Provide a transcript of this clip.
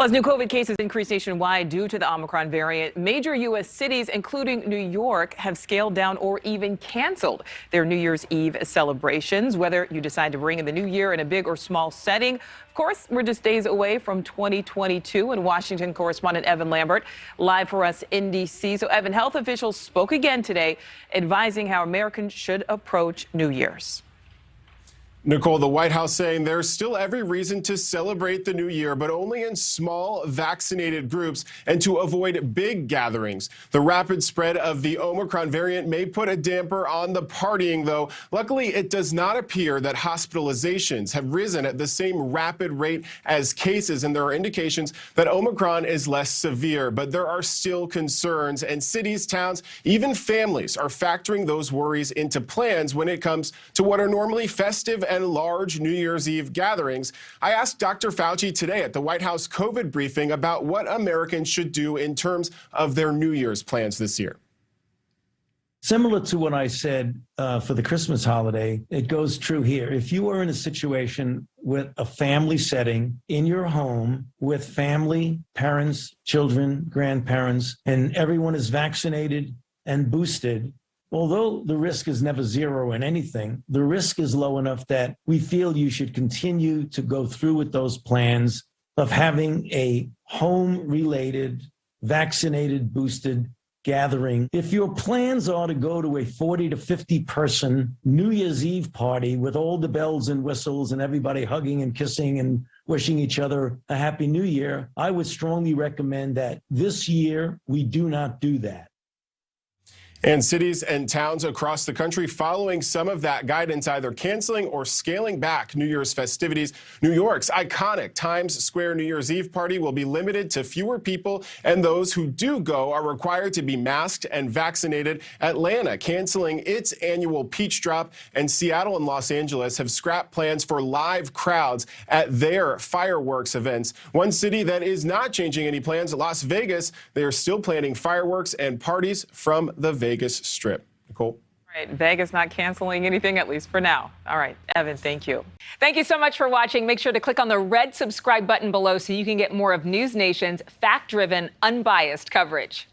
Well, as new COVID cases increase nationwide due to the Omicron variant, major U.S. cities, including New York, have scaled down or even canceled their New Year's Eve celebrations. Whether you decide to bring in the new year in a big or small setting, of course, we're just days away from 2022. And Washington correspondent Evan Lambert live for us in D.C. So, Evan, health officials spoke again today, advising how Americans should approach New Year's. Nichole, the White House saying there's still every reason to celebrate the new year, but only in small vaccinated groups and to avoid big gatherings. The rapid spread of the Omicron variant may put a damper on the partying, though. Luckily, it does not appear that hospitalizations have risen at the same rapid rate as cases, and there are indications that Omicron is less severe. But there are still concerns, and cities, towns, even families are factoring those worries into plans when it comes to what are normally festive and large New Year's Eve gatherings. I asked Dr. Fauci today at the White House COVID briefing about what Americans should do in terms of their New Year's plans this year. Similar to what I said for the Christmas holiday, it goes true here. If you are in a situation with a family setting in your home with family, parents, children, grandparents, and everyone is vaccinated and boosted, although the risk is never zero in anything, the risk is low enough that we feel you should continue to go through with those plans of having a home-related, vaccinated, boosted gathering. If your plans are to go to a 40 to 50 person New Year's Eve party with all the bells and whistles and everybody hugging and kissing and wishing each other a happy new year, I would strongly recommend that this year we do not do that. And cities and towns across the country following some of that guidance, either canceling or scaling back New Year's festivities. New York's iconic Times Square New Year's Eve party will be limited to fewer people, and those who do go are required to be masked and vaccinated. Atlanta canceling its annual Peach Drop, and Seattle and Los Angeles have scrapped plans for live crowds at their fireworks events. One city that is not changing any plans, Las Vegas, they are still planning fireworks and parties from the Vegas Strip. Nichole? All right, Vegas not canceling anything, at least for now. All right, Evan, thank you. Thank you so much for watching. Make sure to click on the red subscribe button below so you can get more of NewsNation's fact-driven, unbiased coverage.